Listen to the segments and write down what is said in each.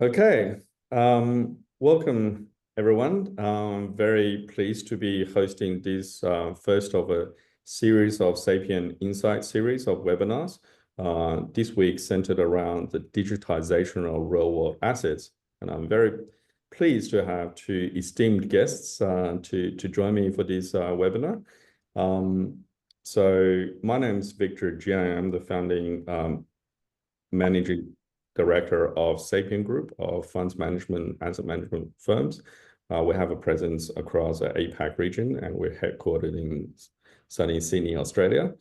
Okay, welcome everyone. I'm very pleased to be hosting this first of a series of Sapient Insight series of webinars. This week centered around the digitization of real-world assets. And I'm very pleased to have two esteemed guests to join me for this webinar. So my name is Victor Jiang. I'm the founding managing director of Sapient Group of funds management, asset management firms. We have a presence across the APAC region, and we're headquartered in sunny Sydney, Australia.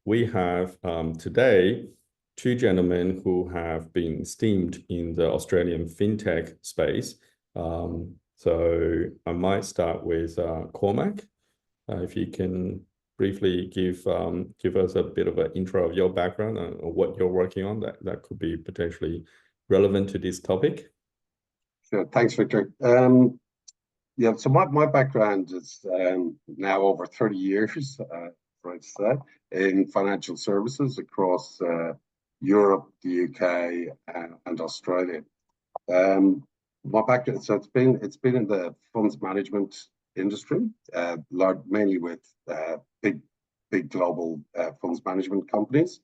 We have today two gentlemen who have been esteemed in the Australian fintech space. So I might start with Cormac, if you can briefly give us a bit of an intro of your background and what you're working on that could be potentially relevant to this topic. Sure. Thanks, Victor. Yeah, so my background is now over 30 years, right, in financial services across Europe, the UK, and Australia. My background, so it's been in the funds management industry, mainly with big global funds management companies.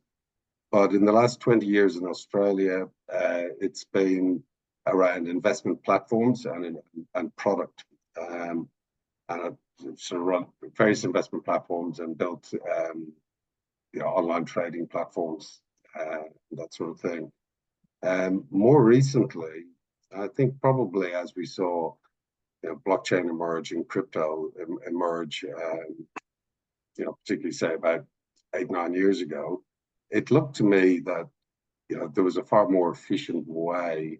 But in the last 20 years in Australia, it's been around investment platforms and product. And I've sort of run various investment platforms and built online trading platforms, that sort of thing. More recently, I think probably as we saw blockchain emerge and crypto emerge, particularly say about 8-9 years ago, it looked to me that there was a far more efficient way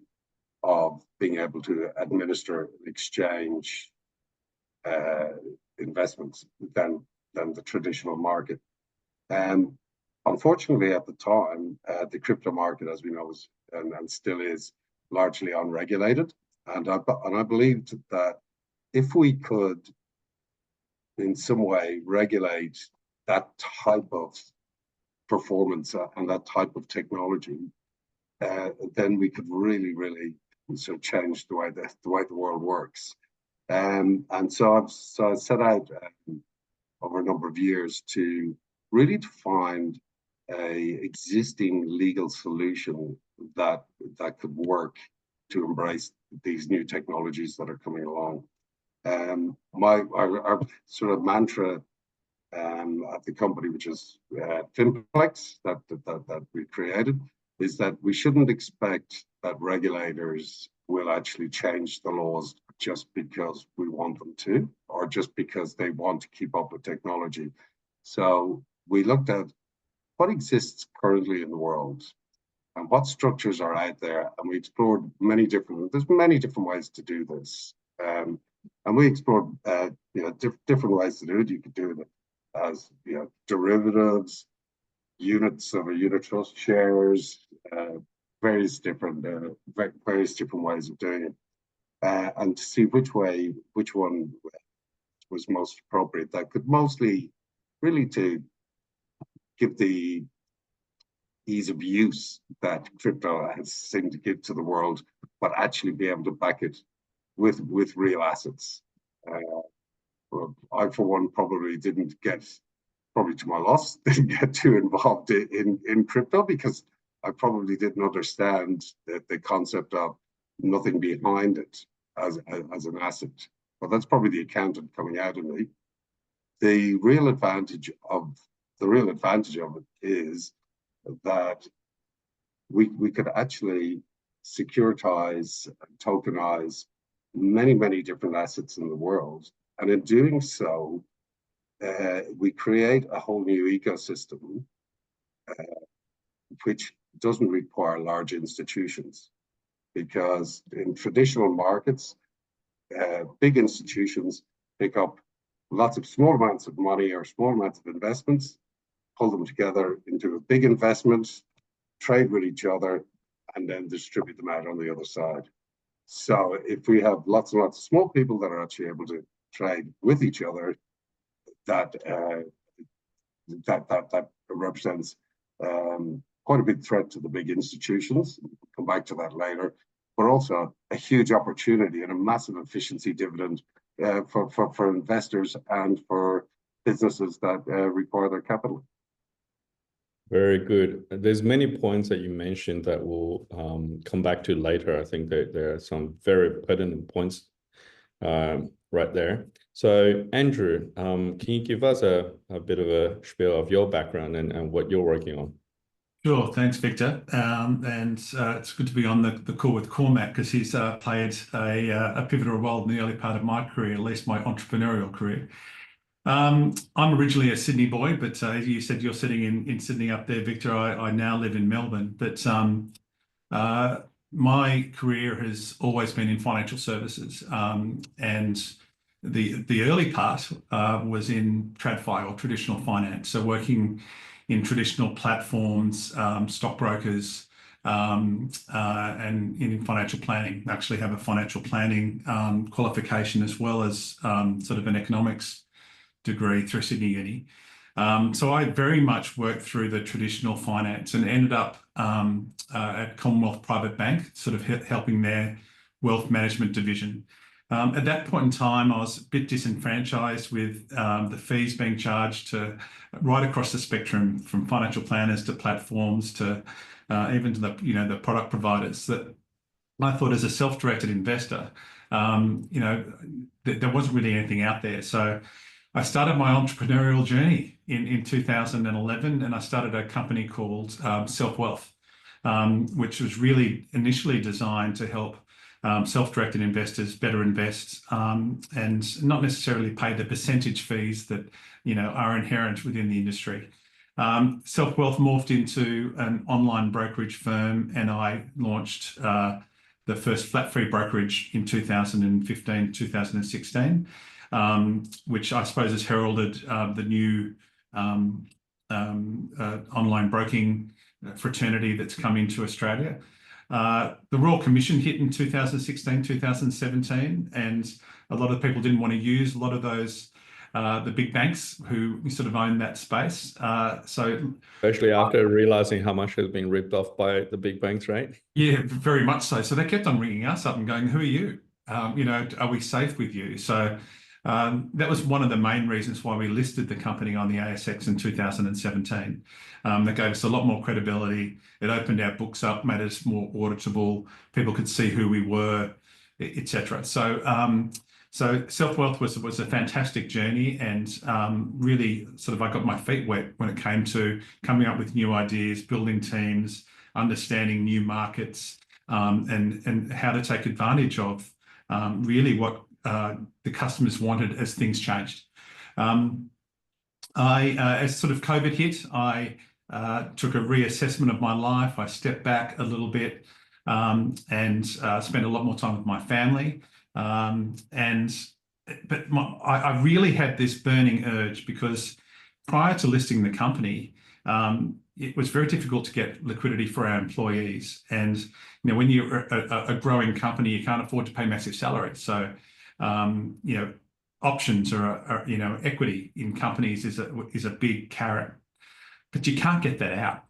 of being able to administer and exchange investments than the traditional market. Unfortunately, at the time, the crypto market, as we know, was and still is largely unregulated. And I believed that if we could, in some way, regulate that type of performance and that type of technology, then we could really sort of change the way the world works. And so I set out over a number of years to really find a existing legal solution that could work to embrace these new technologies that are coming along. Our sort of mantra at the company, which is Finplex, that we created, is that we shouldn't expect that regulators will actually change the laws just because we want them to, or just because they want to keep up with technology. So we looked at what exists currently in the world and what structures are out there, and we explored there's many different ways to do this. And we explored different ways to do it. You could do it as derivatives, units of a unit trust, shares, various different ways of doing it, and to see which one was most appropriate. That could mostly really to give the ease of use that crypto has seemed to give to the world, but actually be able to back it with real assets. Well, I, for one, probably to my loss, didn't get too involved in crypto because I probably didn't understand the concept of nothing behind it as an asset. But that's probably the accountant coming out of me. The real advantage of it is that we could actually securitize and tokenize many different assets in the world. And in doing so, we create a whole new ecosystem, which doesn't require large institutions. Because in traditional markets, big institutions pick up lots of small amounts of money or small amounts of investments, pull them together into a big investment, trade with each other, and then distribute them out on the other side. So if we have lots and lots of small people that are actually able to trade with each other, that represents quite a big threat to the big institutions. We'll come back to that later. but also a huge opportunity and a massive efficiency dividend for investors and for businesses that require their capital. Very good. There's many points that you mentioned that we'll come back to later. I think that there are some very pertinent points right there. So Andrew, can you give us a bit of a spiel of your background and what you're working on? Sure, thanks, Victor. It's good to be on the call with Cormac because he's played a pivotal role in the early part of my career, at least my entrepreneurial career. I'm originally a Sydney boy, but you said you're sitting in Sydney up there, Victor. I now live in Melbourne, but my career has always been in financial services, and the early part was in TradFi or traditional finance, so working in traditional platforms, stockbrokers, and in financial planning. I actually have a financial planning qualification as well as sort of an economics degree through Sydney Uni. So I very much worked through the traditional finance and ended up at Commonwealth Private Bank, sort of helping their wealth management division. At that point in time, I was a bit disenfranchised with the fees being charged to right across the spectrum, from financial planners to platforms to even to the product providers. That I thought, as a self-directed investor, there wasn't really anything out there. So I started my entrepreneurial journey in 2011, and I started a company called Self Wealth, which was really initially designed to help self-directed investors better invest and not necessarily pay the percentage fees that are inherent within the industry. Self Wealth morphed into an online brokerage firm, and I launched the first flat-free brokerage in 2015, 2016. Which I suppose has heralded the new online broking fraternity that's come into Australia. The Royal Commission hit in 2016, 2017, and a lot of people didn't want to use a lot of those, the big banks who sort of own that space. Especially after realizing how much has been ripped off by the big banks, right? Yeah, very much so. So they kept on ringing us up and going, "Who are you? Are we safe with you?" So that was one of the main reasons why we listed the company on the ASX in 2017. That gave us a lot more credibility. It opened our books up, made us more auditable. People could see who we were, etc. So Self Wealth was a fantastic journey, and really sort of I got my feet wet when it came to coming up with new ideas, building teams, understanding new markets, and how to take advantage of really what the customers wanted as things changed. As sort of COVID hit, I took a reassessment of my life. I stepped back a little bit and spent a lot more time with my family. But I really had this burning urge, because prior to listing the company, it was very difficult to get liquidity for our employees. And when you're a growing company, you can't afford to pay massive salaries. So options or equity in companies is a big carrot, but you can't get that out.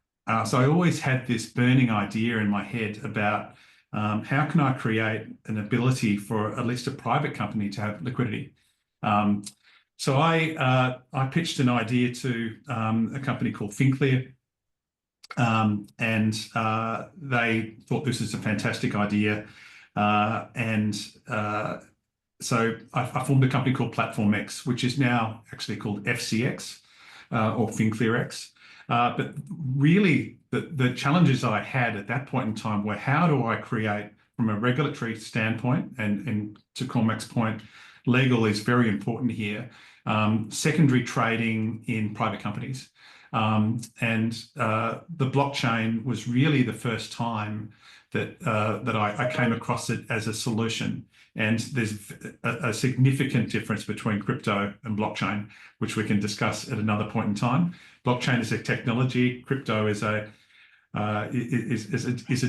So I always had this burning idea in my head about how can I create an ability for at least a private company to have liquidity. So I pitched an idea to a company called FinClear, and they thought this was a fantastic idea. So I formed a company called Platform X, which is now actually called FCX or FinClearX. But really, the challenges I had at that point in time were, how do I create, from a regulatory standpoint, and to Cormac's point, legal is very important here, secondary trading in private companies. The blockchain was really the first time that I came across it as a solution. And there's a significant difference between crypto and blockchain, which we can discuss at another point in time. Blockchain is a technology. Crypto is a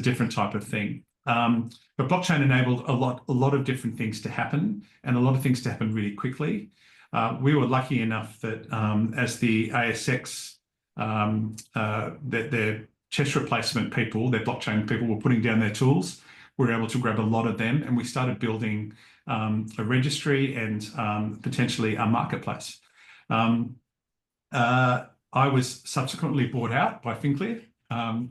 different type of thing. But blockchain enabled a lot of different things to happen, and a lot of things to happen really quickly. We were lucky enough that as the ASX, their CHESS replacement people, their blockchain people, were putting down their tools, we were able to grab a lot of them, and we started building a registry and potentially a marketplace. I was subsequently bought out by FinClear,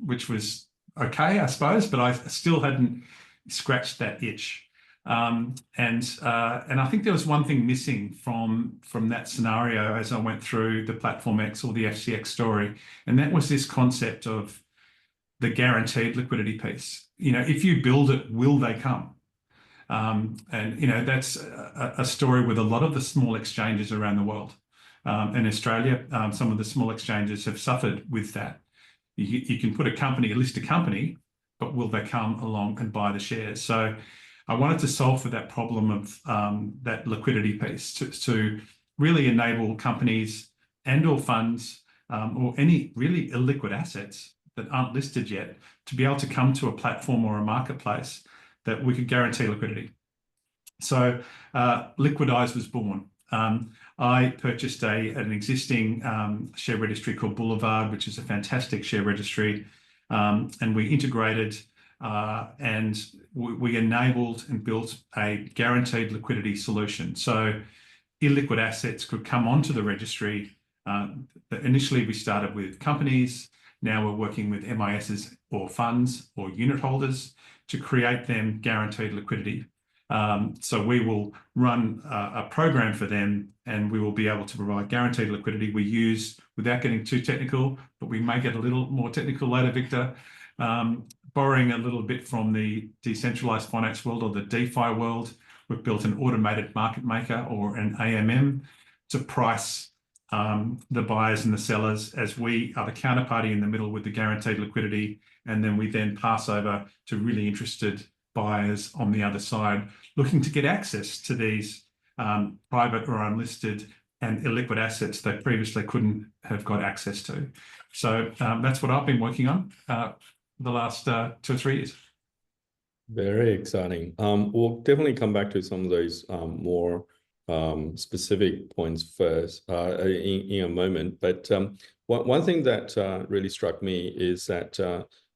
which was okay, I suppose, but I still hadn't scratched that itch. And I think there was one thing missing from that scenario as I went through the Platform X or the FCX story, and that was this concept of the guaranteed liquidity piece. If you build it, will they come? And that's a story with a lot of the small exchanges around the world. In Australia, some of the small exchanges have suffered with that. You can put list a company, but will they come along and buy the shares? So I wanted to solve for that problem of that liquidity piece to really enable companies and or funds or any really illiquid assets that aren't listed yet to be able to come to a platform or a marketplace that we could guarantee liquidity. So Liquidize was born. I purchased an existing share registry called Boulevard, which is a fantastic share registry, and we integrated and we enabled and built a guaranteed liquidity solution. So illiquid assets could come onto the registry. Initially, we started with companies. Now we're working with MISs or funds or unit holders to create them guaranteed liquidity. So we will run a program for them, and we will be able to provide guaranteed liquidity. We use, without getting too technical, but we may get a little more technical later, Victor, borrowing a little bit from the decentralized finance world or the DeFi world. We've built an automated market maker or an AMM to price the buyers and the sellers, as we are the counterparty in the middle with the guaranteed liquidity, and then we then pass over to really interested buyers on the other side looking to get access to these private or unlisted and illiquid assets they previously couldn't have got access to. So that's what I've been working on the last 2 or 3 years. Very exciting. We'll definitely come back to some of those more specific points first in a moment. But one thing that really struck me is that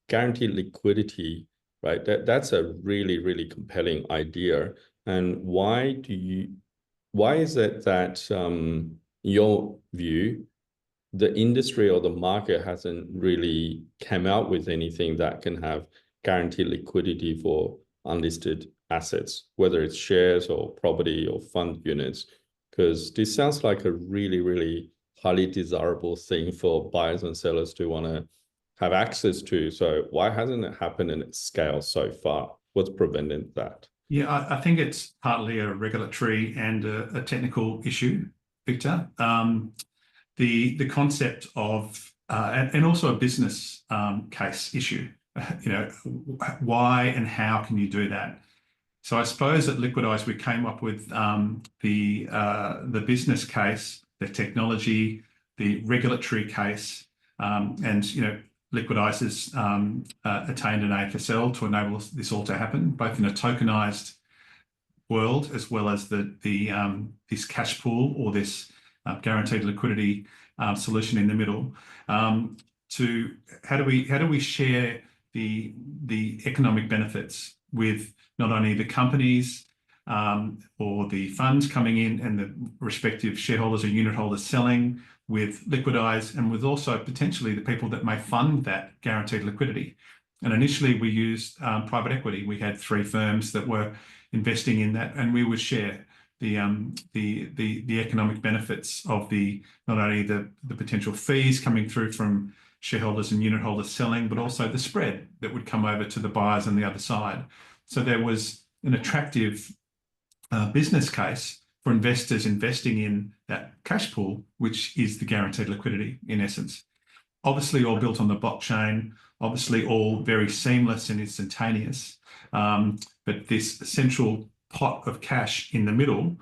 guaranteed liquidity, right? That's a really, really compelling idea. And why is it that, in your view, the industry or the market hasn't really come out with anything that can have guaranteed liquidity for unlisted assets, whether it's shares or property or fund units? Because this sounds like a really, really highly desirable thing for buyers and sellers to want to have access to. So why hasn't it happened in its scale so far? What's preventing that? Yeah, I think it's partly a regulatory and a technical issue, Victor. The concept of, and also a business case issue, why and how can you do that? So I suppose at Liquidize, we came up with the business case, the technology, the regulatory case, and, Liquidize has attained an AFSL to enable this all to happen, both in a tokenized world as well as this cash pool or this guaranteed liquidity solution in the middle. To how do we share the economic benefits with not only the companies or the funds coming in and the respective shareholders or unit holders selling, with Liquidize, and with also potentially the people that may fund that guaranteed liquidity. And initially we used private equity. We had 3 firms that were investing in that, and we would share the economic benefits of not only the potential fees coming through from shareholders and unit holders selling, but also the spread that would come over to the buyers on the other side. So there was an attractive business case for investors investing in that cash pool, which is the guaranteed liquidity in essence. Obviously all built on the blockchain, obviously all very seamless and instantaneous. But this central pot of cash in the middle,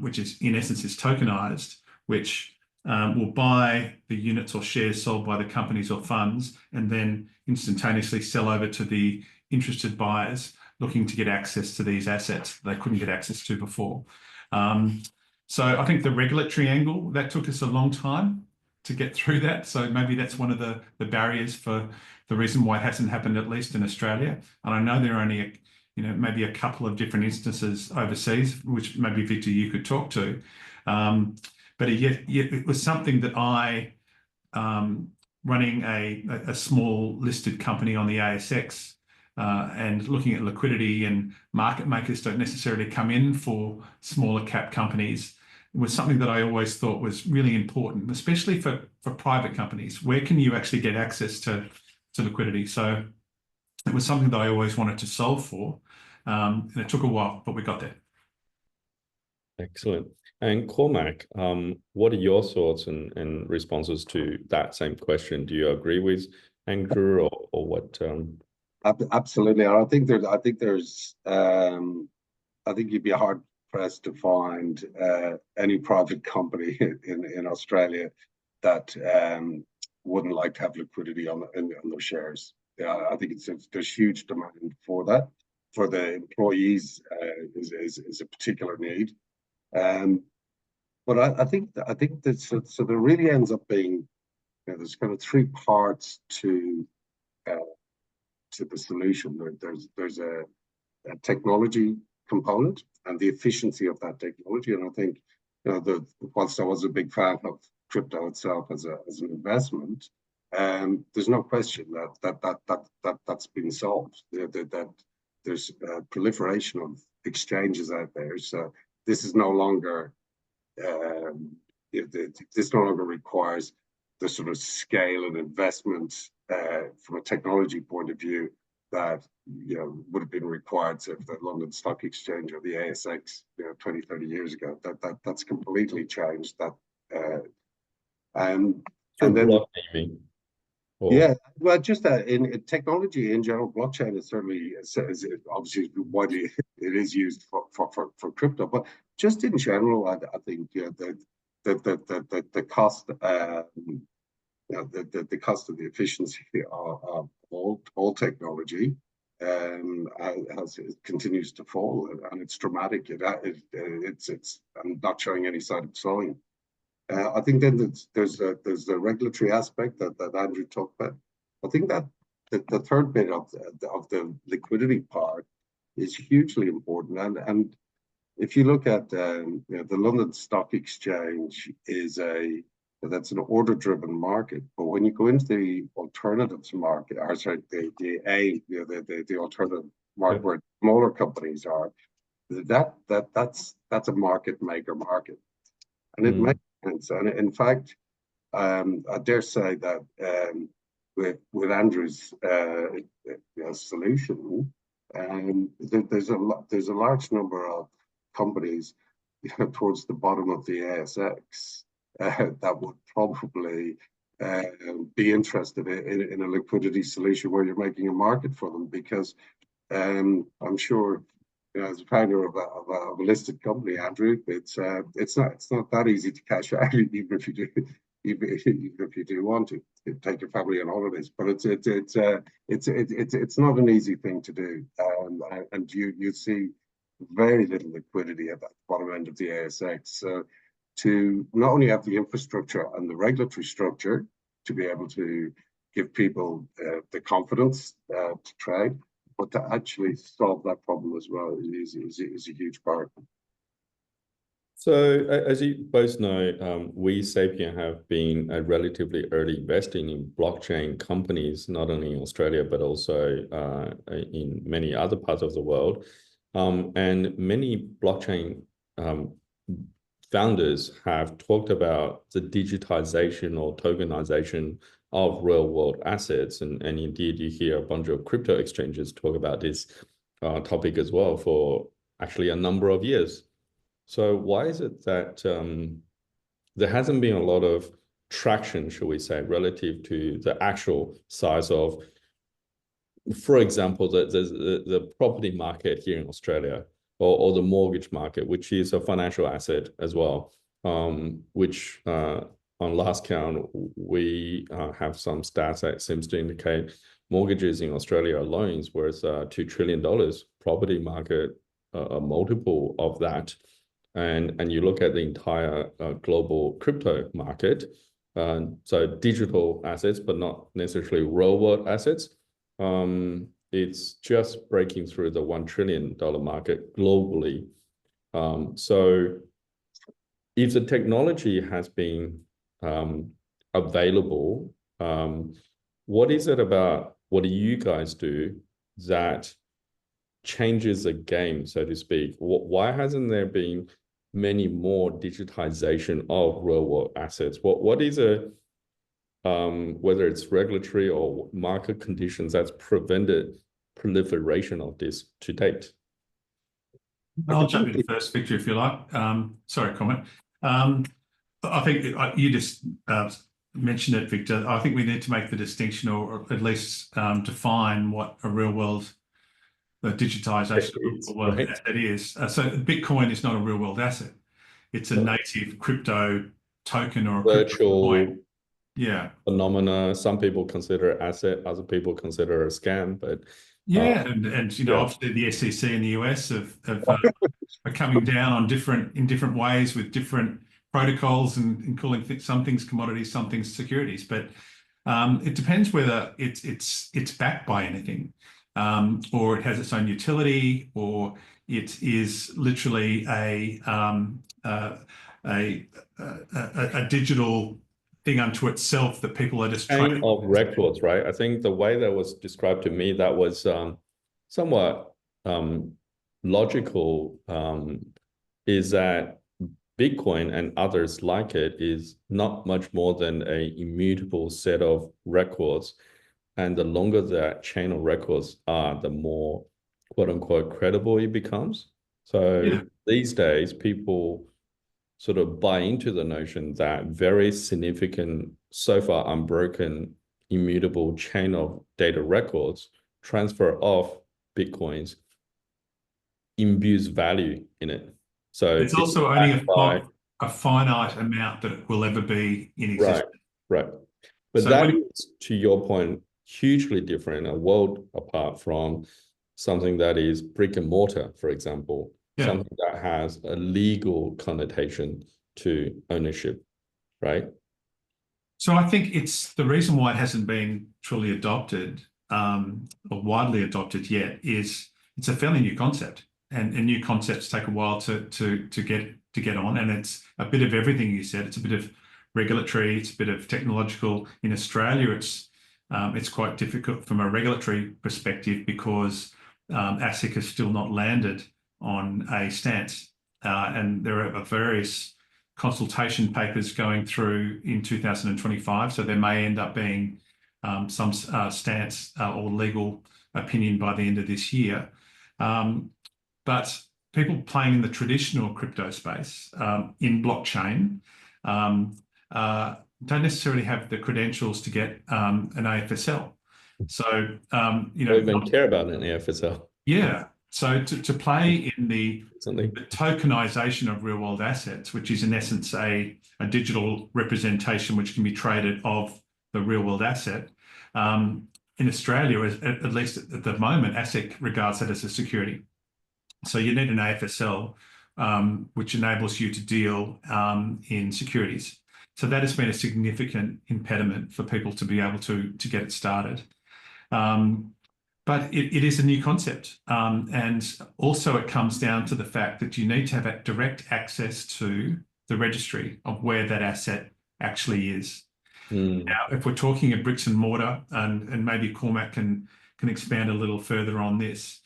which is in essence is tokenized, which will buy the units or shares sold by the companies or funds and then instantaneously sell over to the interested buyers looking to get access to these assets they couldn't get access to before. So I think the regulatory angle, that took us a long time. get through that. So maybe that's one of the barriers for the reason why it hasn't happened, at least in Australia. And I know there are only, maybe a couple of different instances overseas, which maybe Victor, you could talk to. But yet it was something that I, running a small listed company on the ASX, and looking at liquidity, and market makers don't necessarily come in for smaller cap companies, was something that I always thought was really important, especially for private companies. Where can you actually get access to liquidity? So it was something that I always wanted to solve for, and it took a while, but we got there. Excellent. And Cormac, what are your thoughts and responses to that same question? Do you agree with Andrew, or what? Absolutely. I think you'd be hard pressed to find any private company in Australia that wouldn't like to have liquidity on their shares. Yeah, I think there's huge demand for that. For the employees, is a particular need. But I think that so there really ends up being, there's kind of three parts to the solution. There's a technology component and the efficiency of that technology. And I think, whilst I was a big fan of crypto itself as an investment, there's no question that's been solved. That there's a proliferation of exchanges out there. So this is no longer this no longer requires the sort of scale and investment from a technology point of view that would have been required to the London Stock Exchange or the ASX 20, 30 years ago. That's completely changed. And then yeah, well, just that in technology in general, blockchain is certainly obviously widely it is used for crypto, but just in general, I think the cost the cost of the efficiency of all technology continues to fall, and it's dramatic. It's not showing any sign of slowing. I think then there's the regulatory aspect that Andrew talked about. I think that the third bit of the liquidity part is hugely important. And if you look at the London Stock Exchange that's an order-driven market, but when you go into the alternatives market, or sorry, the alternative market where smaller companies are, that's a market maker market, and it makes sense. And in fact, I dare say that with Andrew's solution, there's a large number of companies towards the bottom of the ASX that would probably be interested in a liquidity solution where you're making a market for them, because I'm sure, as a founder of a listed company, Andrew, it's not that easy to cash out, even if you do want to take your family on holidays. But it's not an easy thing to do, and you see very little liquidity at that bottom end of the ASX. So to not only have the infrastructure and the regulatory structure to be able to give people the confidence to trade, but to actually solve that problem as well is a huge part. So as you both know, we Sapien have been a relatively early investing in blockchain companies, not only in Australia, but also in many other parts of the world. And many blockchain founders have talked about the digitization or tokenization of real world assets. And indeed, you hear a bunch of crypto exchanges talk about this topic as well for actually a number of years. So why is it that there hasn't been a lot of traction, shall we say, relative to the actual size of, for example, the property market here in Australia, or the mortgage market, which is a financial asset as well, which on last count, we have some stats that seems to indicate mortgages in Australia alone is worth $2 trillion, property market a multiple of that. And you look at the entire global crypto market, so digital assets, but not necessarily real world assets. It's just breaking through the $1 trillion market globally. So if the technology has been available, what is it about, what do you guys do that changes the game, so to speak? Why hasn't there been many more digitization of real world assets? What is a whether it's regulatory or market conditions that's prevented proliferation of this to date? I'll jump in first, Victor, if you like. Sorry, comment. I think you just mentioned it, Victor. I think we need to make the distinction, or at least define what a real world digitisation asset is. So Bitcoin is not a real world asset. It's a native crypto token or a virtual coin. Yeah. Phenomena. Some people consider it asset, other people consider it a scam, but and you know, obviously the SEC in the US are coming down on in different ways with different protocols and calling some things commodities, some things securities. But it depends whether it's backed by anything, or it has its own utility, or it is literally a digital thing unto itself that people are just trying of records, right? I think the way that was described to me, that was somewhat logical, is that Bitcoin and others like it is not much more than a immutable set of records. And the longer that chain of records are, the more quote unquote credible it becomes. So these days, people sort of buy into the notion that very significant, so far unbroken, immutable chain of data records, transfer of Bitcoins, imbues value in it. So it's also only a finite amount that it will ever be in existence. Right. But so that is, to your point, hugely different, a world apart from something that is brick and mortar, for example, something that has a legal connotation to ownership, right? So I think it's the reason why it hasn't been truly adopted or widely adopted yet is it's a fairly new concept, and new concepts take a while to get on, and it's a bit of everything you said. It's a bit of regulatory, it's a bit of technological. In Australia, it's quite difficult from a regulatory perspective because ASIC has still not landed on a stance, and there are various consultation papers going through in 2025, so there may end up being some stance or legal opinion by the end of this year. But people playing in the traditional crypto space in blockchain don't necessarily have the credentials to get an AFSL. So, you know, don't even care about an AFSL. Yeah. So to play in the tokenization of real world assets, which is in essence a digital representation which can be traded of the real world asset, in Australia, at least at the moment, ASIC regards that as a security. So you need an AFSL, which enables you to deal in securities. So that has been a significant impediment for people to be able to get it started. But it is a new concept. And also it comes down to the fact that you need to have direct access to the registry of where that asset actually is. Now, if we're talking of bricks and mortar, and maybe Cormac can expand a little further on this,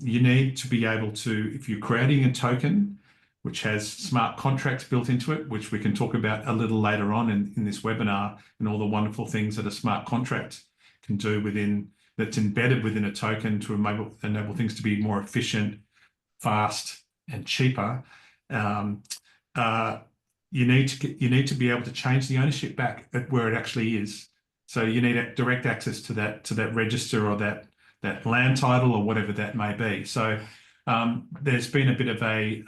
you need to be able to, if you're creating a token which has smart contracts built into it, which we can talk about a little later on in this webinar, and all the wonderful things that a smart contract can do that's embedded within a token to enable things to be more efficient, fast, and cheaper. You need to be able to change the ownership back at where it actually is. So you need direct access to that register or that land title or whatever that may be. So there's been a bit of a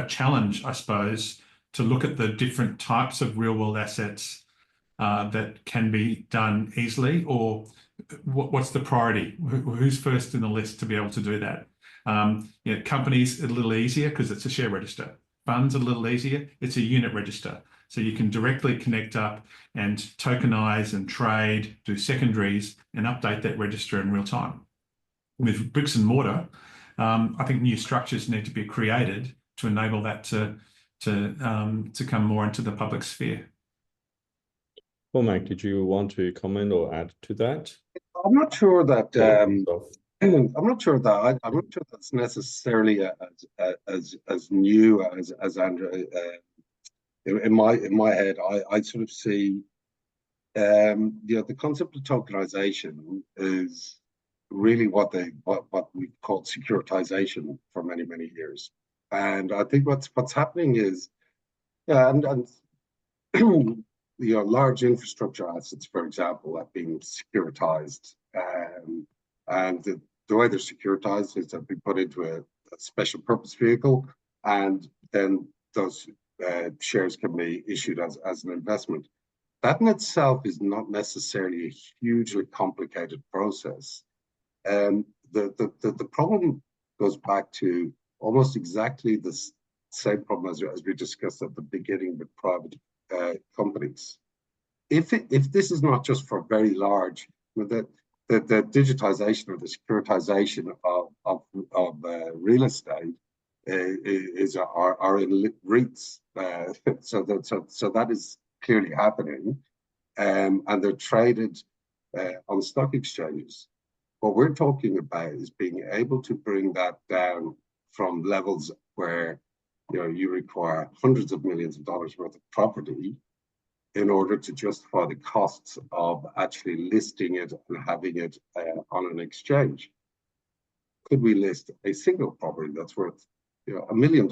challenge, I suppose, to look at the different types of real world assets that can be done easily, or what's the priority? Who's first in the list to be able to do that? Companies a little easier because it's a share register. Funds a little easier, it's a unit register. So you can directly connect up and tokenize and trade, do secondaries, and update that register in real time. With bricks and mortar, I think new structures need to be created to enable that to come more into the public sphere. Well, Mike, did you want to comment or add to that? I'm not sure that So, I'm not sure that I'm not sure that's necessarily as new as Andrew. In my head, I sort of see the concept of tokenization is really what we called securitization for many years, and I think what's happening is and large infrastructure assets, for example, have been securitized, and the way they're securitized is they've been put into a special purpose vehicle, and then those shares can be issued as an investment. That in itself is not necessarily a hugely complicated process. The problem goes back to almost exactly the same problem as we discussed at the beginning with private companies. If this is not just for very large, the digitization or the securitization of real estate are in REITs, so that is clearly happening, and they're traded on stock exchanges. What we're talking about is being able to bring that down from levels where you require hundreds of millions of dollars worth of property in order to justify the costs of actually listing it and having it on an exchange. Could we list a single property that's worth $1 million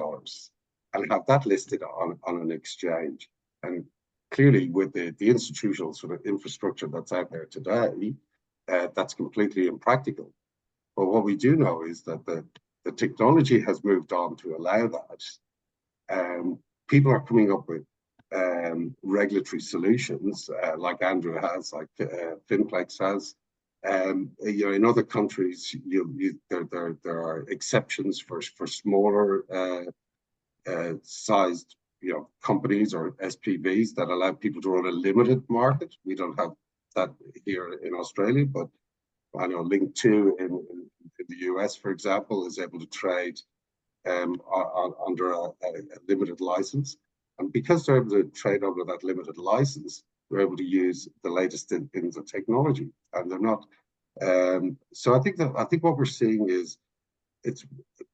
and have that listed on an exchange? And clearly, with the institutional sort of infrastructure that's out there today, that's completely impractical. But what we do know is that the technology has moved on to allow that. People are coming up with regulatory solutions, like Andrew has, like Finplex has. In other countries, there are exceptions for smaller sized companies or SPVs that allow people to run a limited market. We don't have that here in Australia, but I know Link2 in the US, for example, is able to trade under a limited license. And because they're able to trade under that limited license, they're able to use the latest in the technology, and they're not. So I think what we're seeing is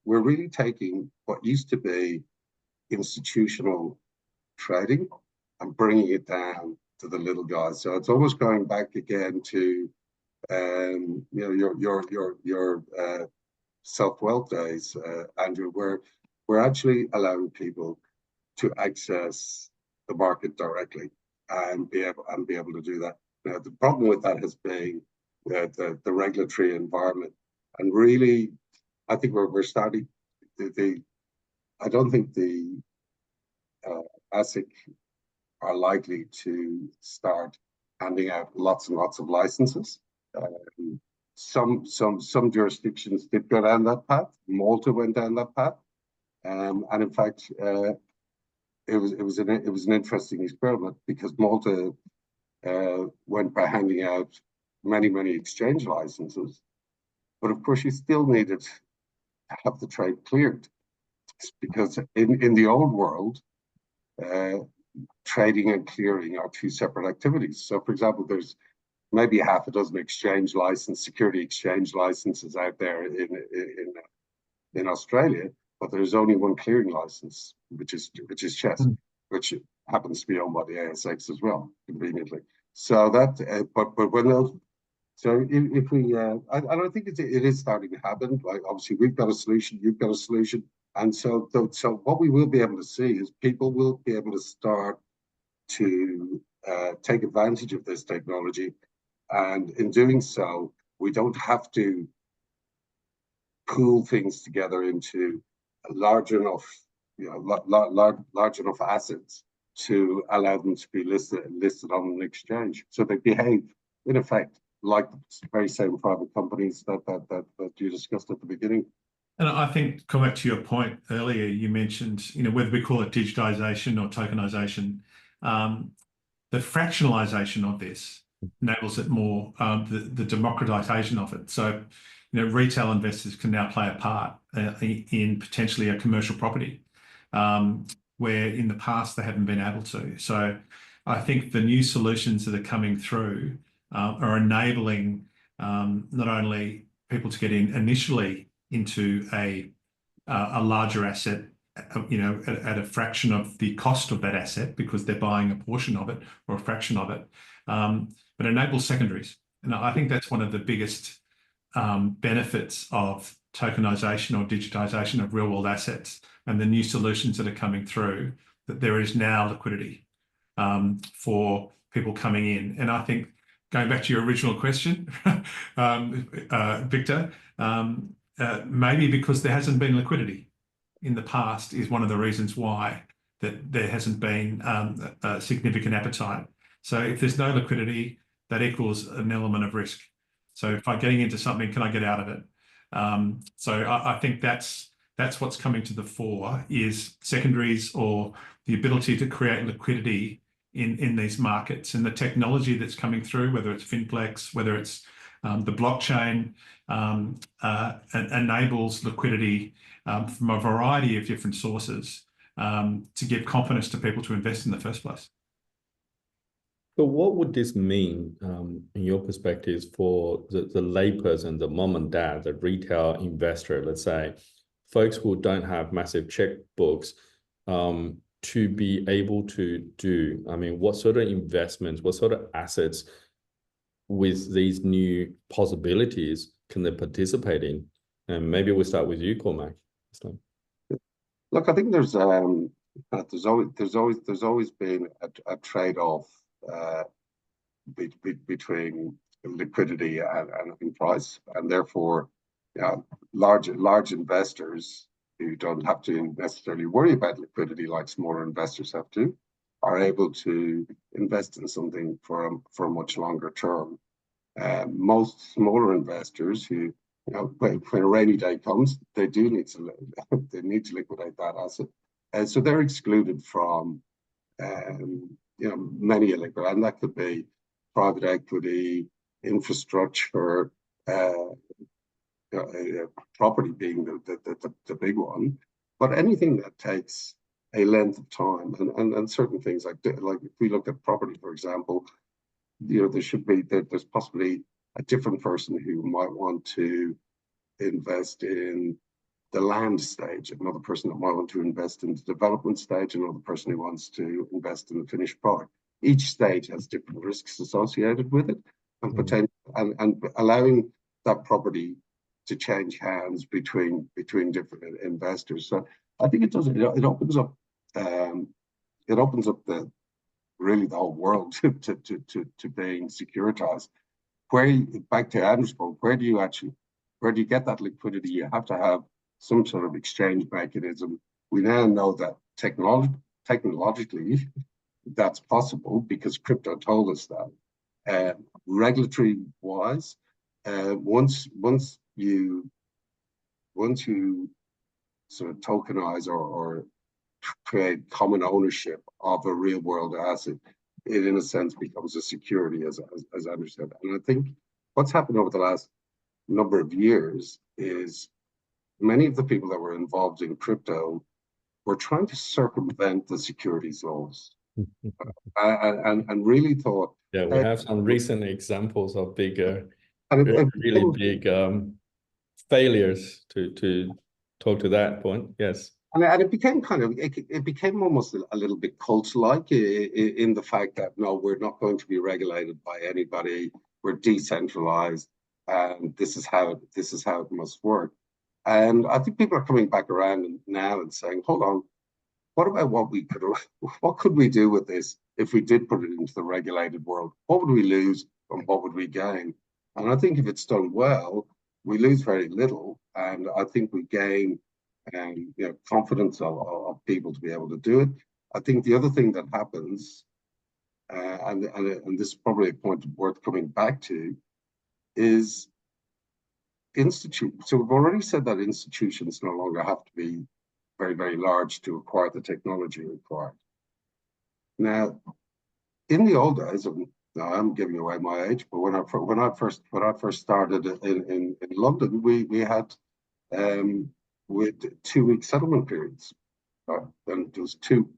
we're really taking what used to be institutional trading and bringing it down to the little guys. So it's almost going back again to your self-wealth days, Andrew, where we're actually allowing people to access the market directly and be able to do that. Now, the problem with that has been the regulatory environment, and really, I think we're starting. I don't think the ASIC are likely to start handing out lots and lots of licenses. Some jurisdictions did go down that path. Malta went down that path, and in fact, it was an interesting experiment, because Malta went by handing out many exchange licenses, but of course you still needed to have the trade cleared, because in the old world, trading and clearing are two separate activities. So, for example, there's maybe half a dozen security exchange licenses out there in Australia, but there's only one clearing license, which is CHESS, which happens to be owned by the ASX as well, conveniently. So that, but when those, so if we, I don't think it is starting to happen. Like, obviously, we've got a solution, you've got a solution, and so what we will be able to see is people will be able to start to take advantage of this technology, and in doing so, we don't have to pool things together into large enough, large enough assets to allow them to be listed on an exchange. So they behave, in effect, like the very same private companies that you discussed at the beginning. And I think, coming back to your point earlier, you mentioned, whether we call it digitization or tokenization, The fractionalization of this enables it more, the democratization of it. So, retail investors can now play a part in potentially a commercial property, where in the past they haven't been able to. So I think the new solutions that are coming through are enabling not only people to get in initially into a larger asset, at a fraction of the cost of that asset because they're buying a portion of it or a fraction of it, but enables secondaries. And I think that's one of the biggest benefits of tokenization or digitization of real world assets and the new solutions that are coming through, that there is now liquidity for people coming in. And I think, going back to your original question, Victor, maybe because there hasn't been liquidity in the past is one of the reasons why that there hasn't been a significant appetite. So if there's no liquidity, that equals an element of risk. So if I'm getting into something, can I get out of it? So I think that's what's coming to the fore, is secondaries, or the ability to create liquidity in these markets, and the technology that's coming through, whether it's Finplex, whether it's the blockchain, enables liquidity from a variety of different sources to give confidence to people to invest in the first place. So what would this mean, in your perspectives, for the layperson, the mom and dad, the retail investor, let's say, folks who don't have massive checkbooks, to be able to do, I mean, what sort of investments, what sort of assets with these new possibilities can they participate in? And maybe we'll start with you, Cormac. Look, I think there's always been a trade-off between liquidity and price, and therefore, large investors who don't have to necessarily worry about liquidity like smaller investors have to, are able to invest in something for a much longer term. Most smaller investors who, when a rainy day comes, they need to liquidate that asset, and so they're excluded from many liquid, and that could be private equity, infrastructure, property being the big one, but anything that takes a length of time, and certain things like if we look at property, for example, there's possibly a different person who might want to invest in the land stage, another person that might want to invest in the development stage, another person who wants to invest in the finished product. Each stage has different risks associated with it, and potential, and allowing that property to change hands between different investors. So I think it opens up the whole world to being securitized. Back to Andrew's point, where do you get that liquidity? You have to have some sort of exchange mechanism. We now know that technologically that's possible because crypto told us that. Regulatory wise, once you sort of tokenize or create common ownership of a real world asset, it in a sense becomes a security, as Andrew said. And I think what's happened over the last number of years is many of the people that were involved in crypto were trying to circumvent the securities laws, and really thought. Yeah, we have some recent examples of really big failures to talk to that point. Yes. And it became it became almost a little bit cult-like in the fact that, no, we're not going to be regulated by anybody. We're decentralized, and this is how it must work. And I think people are coming back around now and saying, hold on, what about what could we do with this if we did put it into the regulated world? What would we lose and what would we gain? And I think if it's done well, we lose very little, and I think we gain confidence of people to be able to do it. I think the other thing that happens, and this is probably a point worth coming back to, is institutions. So we've already said that institutions no longer have to be very, very large to acquire the technology required. Now, in the old days, and now I'm giving away my age, but when I first started in London, we had with 2 week settlement periods. And there was two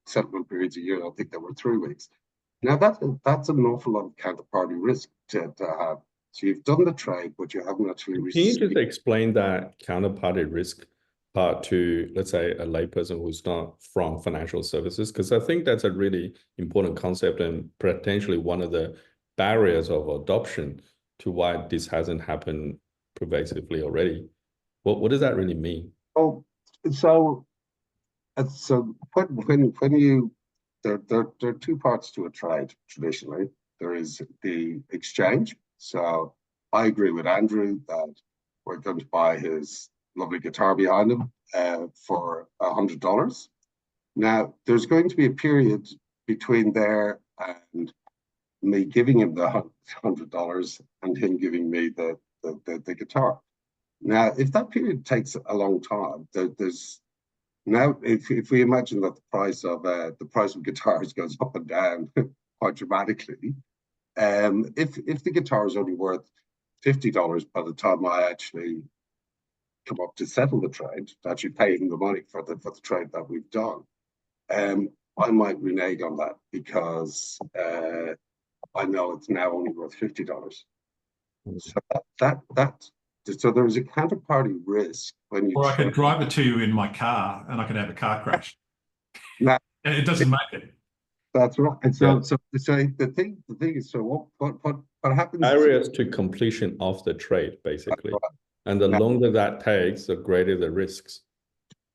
settlement periods a year. I think there were 3 weeks. Now that's an awful lot of counterparty risk to have. So you've done the trade, but you haven't actually Can you received. just explain that counterparty risk part to, let's say, a layperson who's not from financial services? Because I think that's a really important concept and potentially one of the barriers of adoption to why this hasn't happened pervasively already. What does that really mean? Oh, so when you there are two parts to a trade traditionally. There is the exchange. So I agree with Andrew that we're going to buy his lovely guitar behind him for $100. Now, there's going to be a period between there and me giving him the $100 and him giving me the guitar. Now, if that period takes a long time, there's now if we imagine that the price of guitars goes up and down quite dramatically, if the guitar is only worth $50 by the time I actually come up to settle the trade, to actually pay him the money for the trade that we've done, I might renege on that because I know it's now only worth $50. So there is a counterparty risk when you. Or I could drive it to you in my car, and I could have a car crash. Now, it doesn't make it. That's right. And so the thing is, so what happens? Barriers to completion of the trade, basically. Right. And the longer that takes, the greater the risks.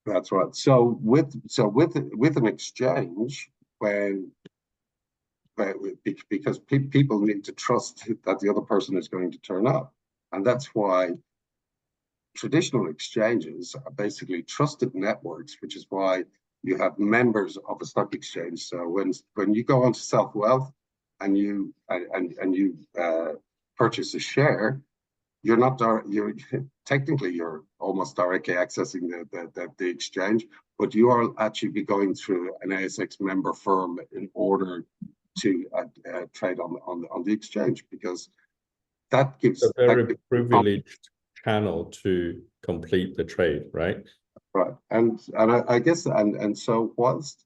That's right. So with an exchange, because people need to trust that the other person is going to turn up, and that's why traditional exchanges are basically trusted networks, which is why you have members of a stock exchange. So when you go onto Self-Wealth and you purchase a share, you're technically almost directly accessing the exchange, but you are actually be going through an ASX member firm in order to trade on the exchange, because that gives a very privileged channel to complete the trade, right? Right, and I guess so whilst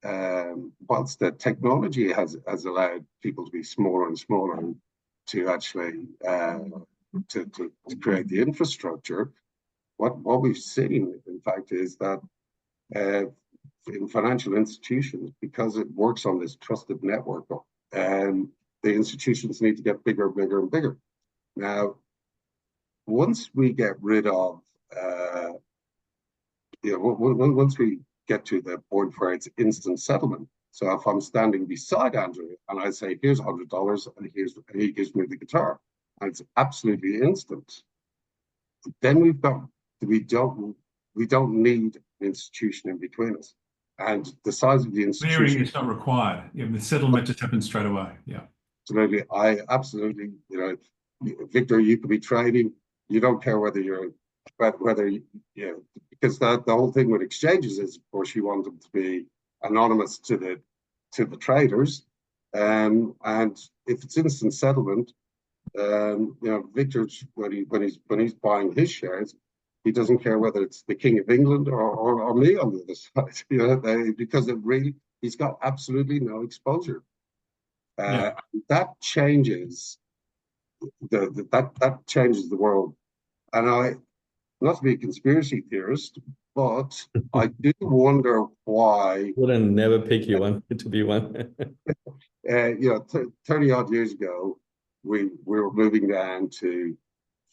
the technology has allowed people to be smaller and smaller and to actually to create the infrastructure, what we've seen in fact is that in financial institutions, because it works on this trusted network, the institutions need to get bigger and bigger and bigger. Now, once we get rid of once we get to the point where it's instant settlement. So if I'm standing beside Andrew and I say, here's $100 and he gives me the guitar, and it's absolutely instant, then we don't need an institution in between us. And the size of the institution. Clearing is not required. The settlement just happens straight away. Yeah. Absolutely. Absolutely, Victor, you could be trading. You don't care whether because the whole thing with exchanges is, of course, you want them to be anonymous to the traders, and if it's instant settlement, Victor, when he's buying his shares, he doesn't care whether it's the King of England or me on the other side, because he's got absolutely no exposure. That changes that changes the world, and not to be a conspiracy theorist, but I do wonder why. Wouldn't never pick you one to be one. 30 odd years ago, we were moving down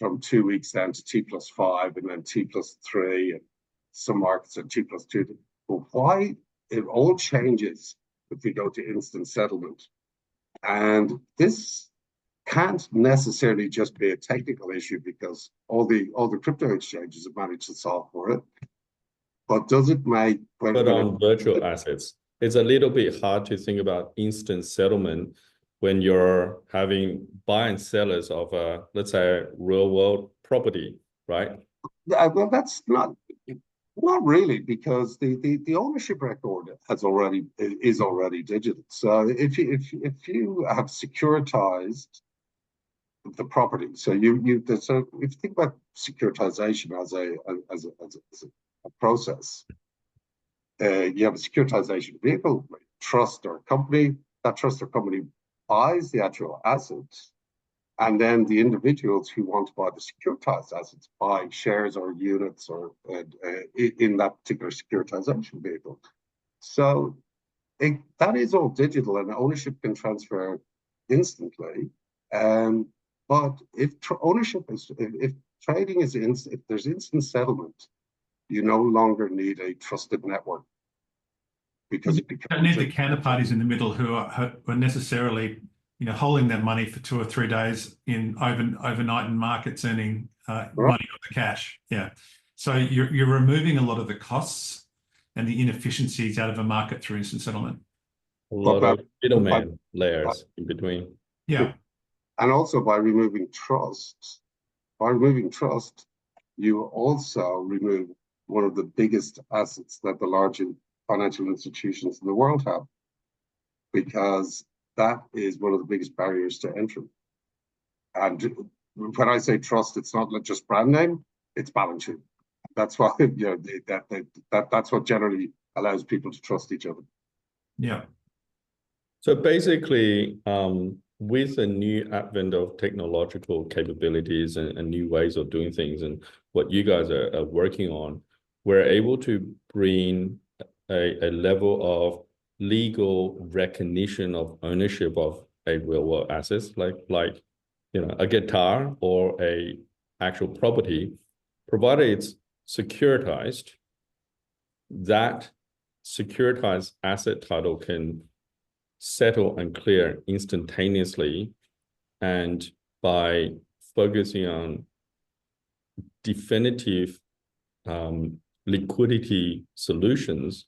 from 2 weeks down to T+5 and then T+3, and some markets are T+2. But why it all changes if we go to instant settlement? And this can't necessarily just be a technical issue, because all the crypto exchanges have managed to solve for it. But does it make on virtual assets? It's a little bit hard to think about instant settlement when you're having buy and sellers of let's say real world property, right? Well, that's not. Not really, because the ownership record is already digital. So if you have securitized the property, so if you think about securitization as a process, you have a securitization vehicle, trust or company. That trust or company buys the actual assets, and then the individuals who want to buy the securitized assets buy shares or units or in that particular securitization vehicle. So that is all digital, and ownership can transfer instantly. But if if trading is if there's instant settlement, you no longer need a trusted network, because it becomes. You don't need the counterparties in the middle who are necessarily, holding that money for 2 or 3 days overnight in markets, earning money on the cash. Yeah. So you're removing a lot of the costs and the inefficiencies out of a market through instant settlement. A lot of middleman layers in between. Yeah. And also by removing trust, you also remove one of the biggest assets that the large financial institutions in the world have, because that is one of the biggest barriers to entry. And when I say trust, it's not just brand name, it's balance sheet. That's why that's what generally allows people to trust each other. Yeah. So basically, with the new advent of technological capabilities and new ways of doing things, and what you guys are working on, we're able to bring a level of legal recognition of ownership of a real world assets, like a guitar or a actual property, provided it's securitized. That securitized asset title can settle and clear instantaneously, and by focusing on definitive liquidity solutions,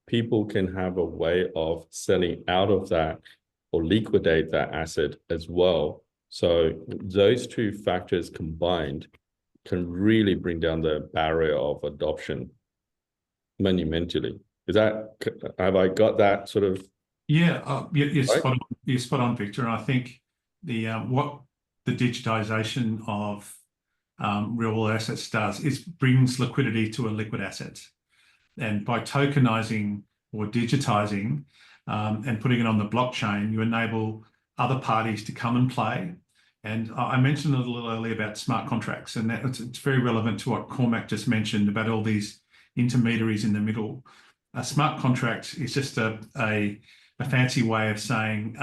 people can have a way of selling out of that or liquidate that asset as well. So those two factors combined can really bring down the barrier of adoption monumentally. Have I got that sort of? Yeah, you're spot on, Victor. And I think what the digitisation of real world assets does is brings liquidity to illiquid assets. And by tokenizing or digitising and putting it on the blockchain, you enable other parties to come and play. And I mentioned a little earlier about smart contracts, and it's very relevant to what Cormac just mentioned about all these intermediaries in the middle. A smart contract is just a fancy way of saying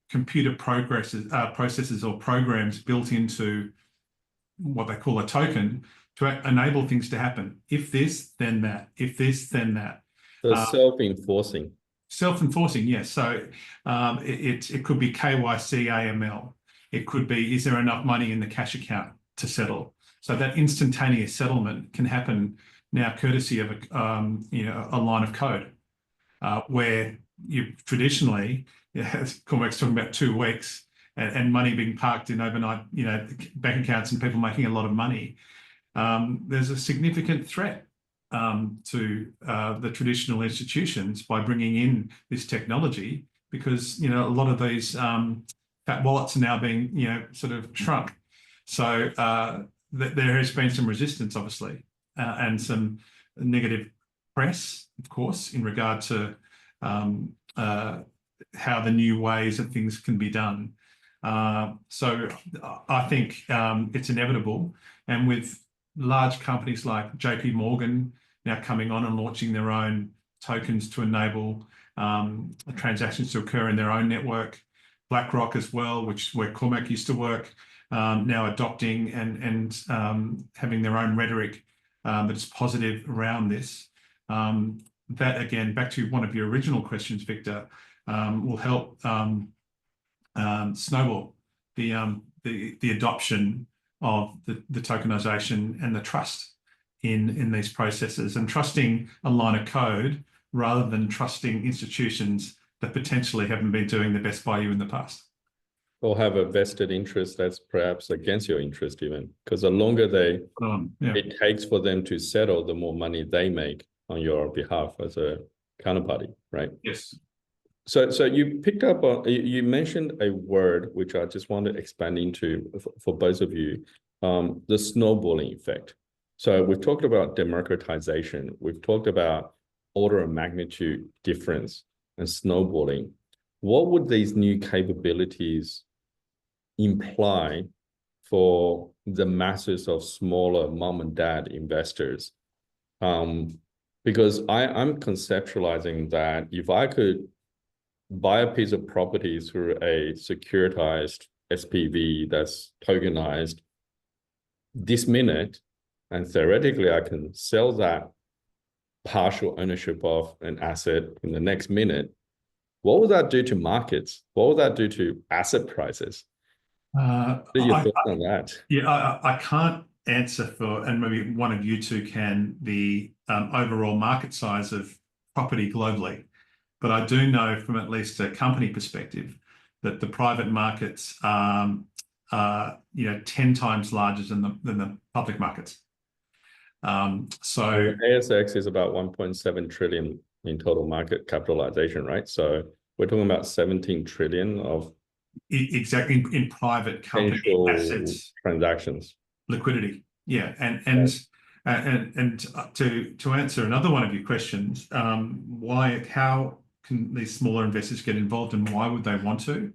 computer processes or programs built into what they call a token to enable things to happen. If this, then that. If this, then that. So self-enforcing. Self-enforcing, yes. So it could be KYC, AML. It could be, is there enough money in the cash account to settle? So that instantaneous settlement can happen now courtesy of a line of code, where you traditionally, Cormac's talking about 2 weeks and money being parked in overnight, bank accounts and people making a lot of money. There's a significant threat to the traditional institutions by bringing in this technology, because a lot of these fat wallets are now being sort of shrunk. So there has been some resistance, obviously, and some negative press, of course, in regard to how the new ways of things can be done. So I think it's inevitable, and with large companies like JP Morgan now coming on and launching their own tokens to enable transactions to occur in their own network, BlackRock as well, where Cormac used to work, now adopting and having their own rhetoric that is positive around this. That, again, back to one of your original questions, Victor, will help snowball the adoption of the tokenization and the trust in these processes, and trusting a line of code rather than trusting institutions that potentially haven't been doing the best by you in the past. or have a vested interest that's perhaps against your interest even, because the longer it takes for them to settle, the more money they make on your behalf as a counterparty, right? Yes. So you picked up on, you mentioned a word which I just want to expand into for both of you, the snowballing effect. So we've talked about democratization, we've talked about order of magnitude difference and snowballing. What would these new capabilities imply for the masses of smaller mom and dad investors? Because I'm conceptualizing that if I could buy a piece of property through a securitized SPV that's tokenized this minute, and theoretically I can sell that partial ownership of an asset in the next minute, what would that do to markets? What would that do to asset prices? What are your thoughts on that? Yeah, I can't answer for, and maybe one of you two can, the overall market size of property globally. But I do know from at least a company perspective that the private markets are 10 times larger than the public markets. So ASX is about 1.7 trillion in total market capitalization, right? So we're talking about 17 trillion of exactly in private company assets transactions. Liquidity. Yeah. And to answer another one of your questions, how can these smaller investors get involved and why would they want to?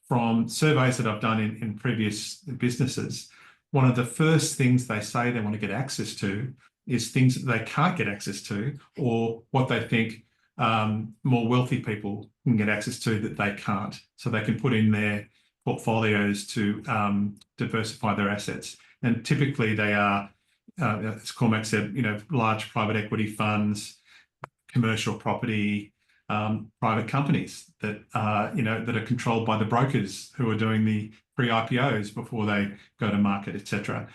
From surveys that I've done in previous businesses, one of the first things they say they want to get access to is things that they can't get access to, or what they think more wealthy people can get access to that they can't. So they can put in their portfolios to diversify their assets. And typically they are, as Cormac said, large private equity funds, commercial property, private companies that that are controlled by the brokers who are doing the pre-IPOs before they go to market, etc.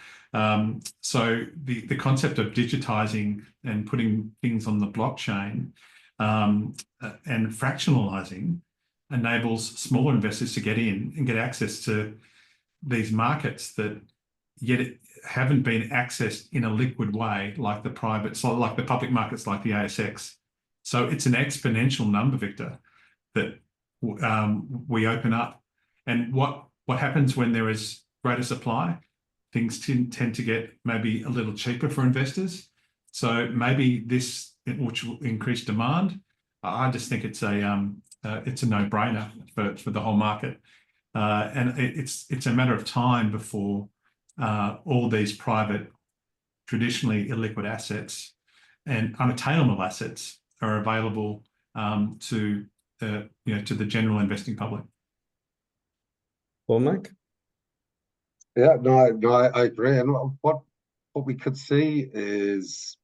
So the concept of digitizing and putting things on the blockchain and fractionalizing enables smaller investors to get in and get access to these markets that yet haven't been accessed in a liquid way like the public markets, like the ASX. So it's an exponential number, Victor, that we open up. And what happens when there is greater supply? Things tend to get maybe a little cheaper for investors. So maybe this, which will increase demand. I just think it's a no-brainer for the whole market, and it's a matter of time before all these private, traditionally illiquid assets and unattainable assets are available to the general investing public. Well, Mike? Yeah, no, I agree. And what we could see is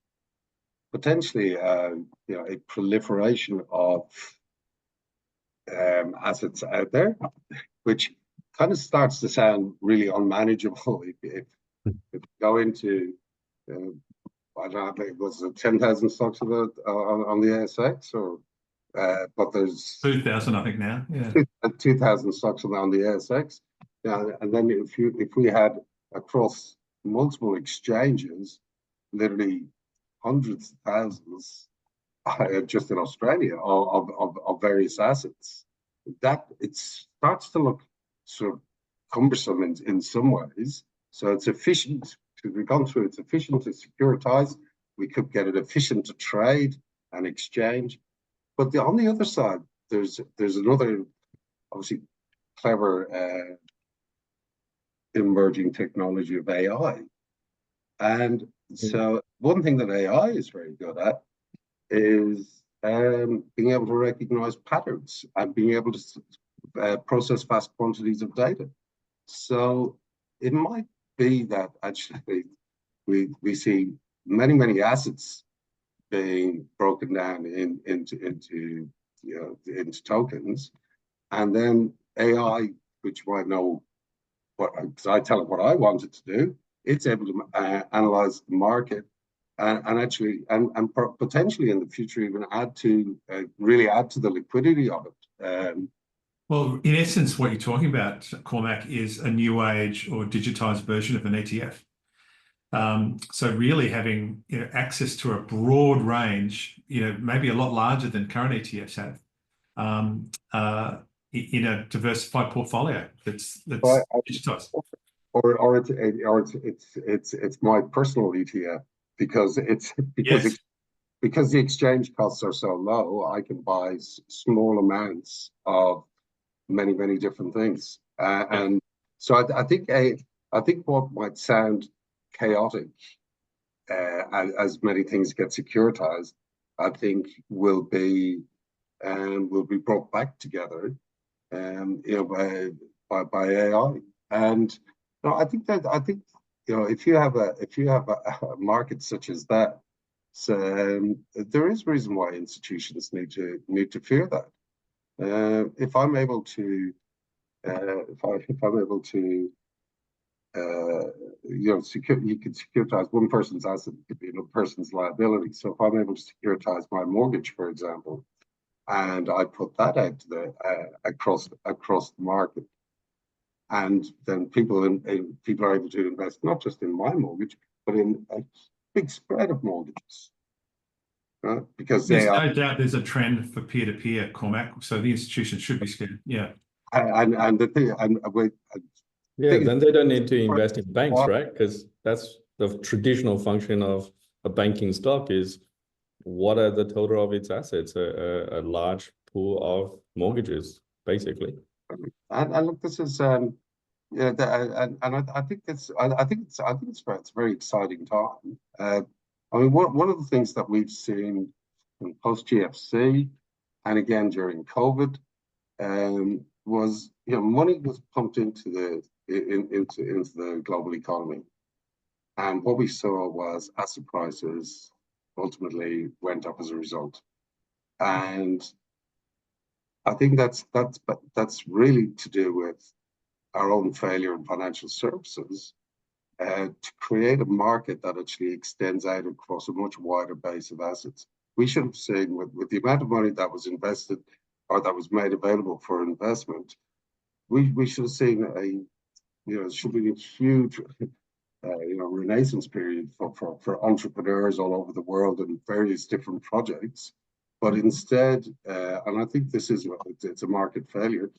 potentially a proliferation of assets out there, which kind of starts to sound really unmanageable if you go into I don't know, it was 10,000 stocks on the ASX, or but there's 2,000, I think now. Yeah, 2,000 stocks on the ASX. Yeah, and then if we had across multiple exchanges, literally hundreds of thousands just in Australia of various assets, that it starts to look sort of cumbersome in some ways. So it's efficient, because we've gone through, it's efficient to securitize. We could get it efficient to trade and exchange. But on the other side, there's another obviously clever emerging technology of AI. And so one thing that AI is very good at is being able to recognize patterns and being able to process vast quantities of data. So it might be that actually we see many assets being broken down into tokens, and then AI, which might know because I tell it what I want it to do, it's able to analyze the market and actually potentially in the future even really add to the liquidity of it. Well, in essence, what you're talking about, Cormac, is a new age or digitized version of an ETF. So really having access to a broad range, maybe a lot larger than current ETFs have, in a diversified portfolio that's But digitized. It's my personal ETF because Yes. because the exchange costs are so low. I can buy small amounts of many different things, and so I think what might sound chaotic, as many things get securitized, I think will be brought back together, by AI. And I think if you have a market such as that, so there is reason why institutions need to fear that. If I'm able to, if I'm able to, you can securitize one person's asset, it could be another person's liability. So if I'm able to securitize my mortgage, for example, and I put that out to the across the market, and then people are able to invest not just in my mortgage, but in a big spread of mortgages, because there's no doubt there's a trend for peer-to-peer, Cormac. So the institution should be scared. Yeah. And the thing, then they don't need to invest in banks, right? Because that's the traditional function of a banking stock is what are the total of its assets? A large pool of mortgages, basically. And look, this is and I think it's a very exciting time. I mean, one of the things that we've seen in post GFC and again during COVID, was money was pumped into the global economy, and what we saw was asset prices ultimately went up as a result. And I think that's really to do with our own failure in financial services, to create a market that actually extends out across a much wider base of assets. We should have seen with the amount of money that was invested or that was made available for investment, we should have seen should be a huge renaissance period for entrepreneurs all over the world and various different projects. But instead, and I think it's a market failure,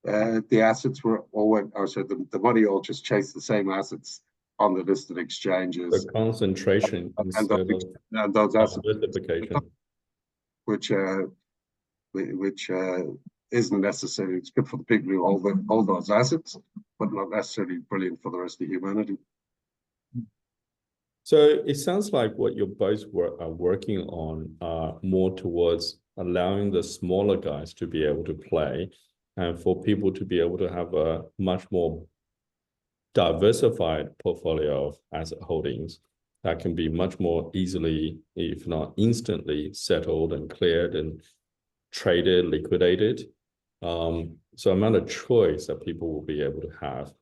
the assets were the money all just chased the same assets on the listed exchanges. The concentration and those assets, diversification, which isn't necessarily, it's good for the people who hold those assets, but not necessarily brilliant for the rest of humanity. So it sounds like what you both are working on are more towards allowing the smaller guys to be able to play and for people to be able to have a much more diversified portfolio of asset holdings that can be much more easily, if not instantly, settled and cleared and traded, liquidated. So amount of choice that people will be able to have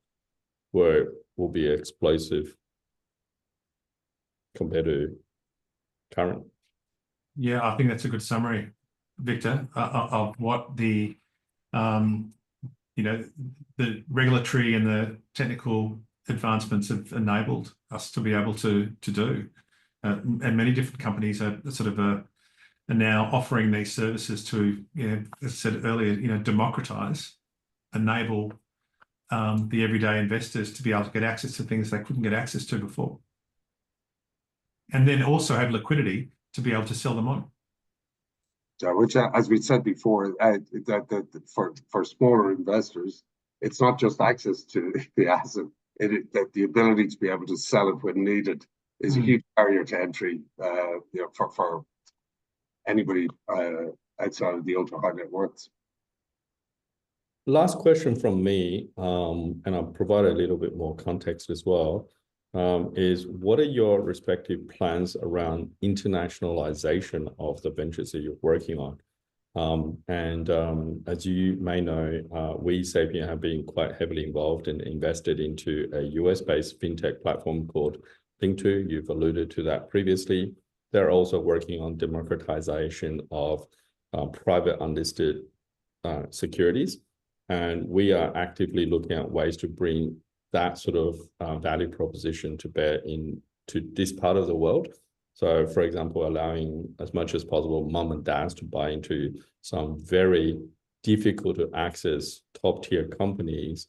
will be explosive compared to current. Yeah, I think that's a good summary, Victor, of what the regulatory and the technical advancements have enabled us to be able to do. And many different companies are now offering these services to, as I said earlier, democratize, enable the everyday investors to be able to get access to things they couldn't get access to before. And then also have liquidity to be able to sell them on. Which, as we said before, for smaller investors, it's not just access to the asset; that the ability to be able to sell it when needed is a huge barrier to entry. For anybody outside of the ultra high net worths. Last question from me, and I'll provide a little bit more context as well. Is what are your respective plans around internationalization of the ventures that you're working on? As you may know, we Sapient have been quite heavily involved and invested into a US-based fintech platform called Think2. You've alluded to that previously. They're also working on democratization of private unlisted securities. And we are actively looking at ways to bring that sort of value proposition to bear into this part of the world. So, for example, allowing as much as possible mom and dads to buy into some very difficult to access top tier companies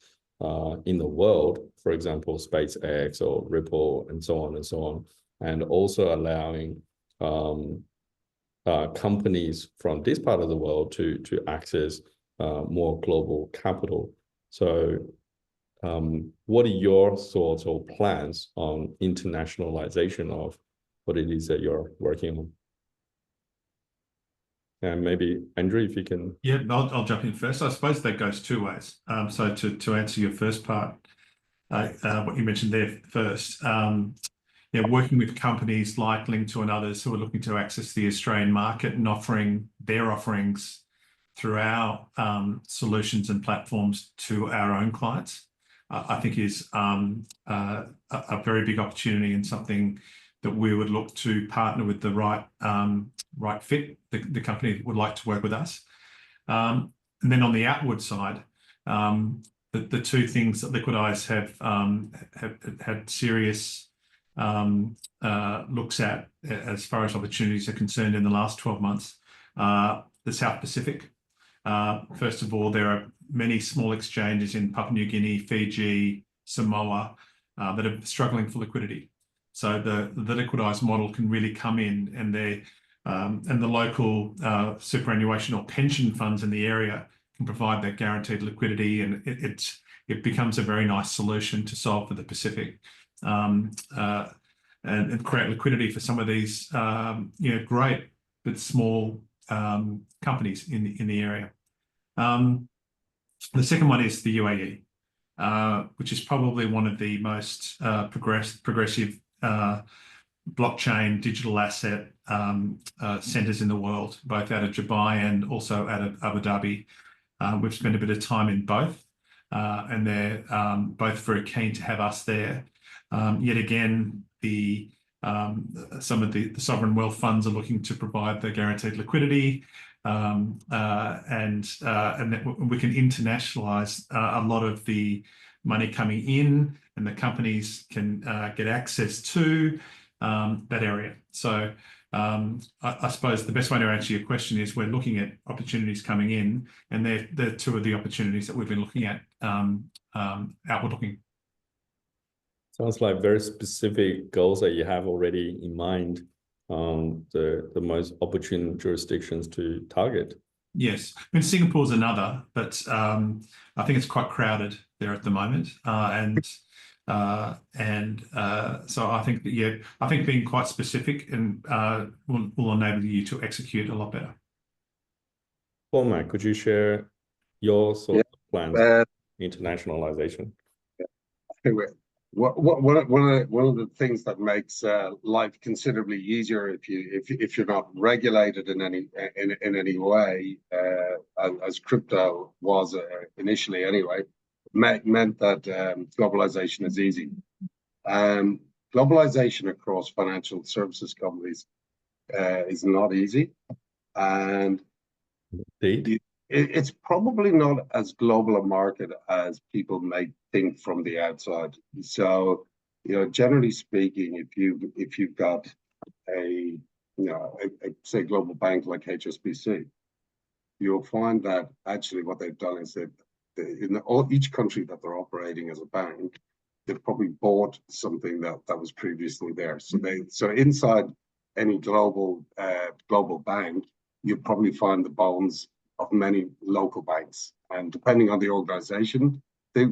in the world, for example, SpaceX or Ripple and so on and so on, and also allowing companies from this part of the world to access more global capital. So what are your thoughts or plans on internationalization of what it is that you're working on? And maybe Andrew, if you can. Yeah, I'll jump in first. I suppose that goes two ways. So to answer your first part, what you mentioned there first, yeah, working with companies like Link2 and others who are looking to access the Australian market and offering their offerings through our solutions and platforms to our own clients, I think is a very big opportunity and something that we would look to partner with the right fit, the company that would like to work with us. And then on the outward side, the two things that Liquidize have had serious looks at as far as opportunities are concerned in the last 12 months, the South Pacific. First of all, there are many small exchanges in Papua New Guinea, Fiji, Samoa that are struggling for liquidity. So the Liquidize model can really come in, and the local superannuation or pension funds in the area can provide that guaranteed liquidity, and it becomes a very nice solution to solve for the Pacific. And create liquidity for some of these great but small companies in the area. The second one is the UAE, which is probably one of the most progressive blockchain digital asset centers in the world, both out of Dubai and also out of Abu Dhabi. We've spent a bit of time in both, and they're both very keen to have us there. Yet again, some of the sovereign wealth funds are looking to provide the guaranteed liquidity, and that we can internationalize a lot of the money coming in, and the companies can get access to that area. So I suppose the best way to answer your question is we're looking at opportunities coming in, and they're two of the opportunities that we've been looking at outward looking. Sounds like very specific goals that you have already in mind, the most opportune jurisdictions to target. Yes. I mean, Singapore's another, but I think it's quite crowded there at the moment. So I think that, yeah, I think being quite specific and will enable you to execute a lot better. Well, Matt, could you share your sort of plans, internationalization? Anyway, one of the things that makes life considerably easier if you're not regulated in any way, as crypto was initially anyway, meant that globalization is easy. Globalization across financial services companies is not easy, and it's probably not as global a market as people may think from the outside. So, generally speaking, if you've got a say global bank like HSBC, you'll find that actually what they've done is that in each country that they're operating as a bank, they've probably bought something that was previously there. So inside any global bank, you probably find the bones of many local banks, and depending on the organization, they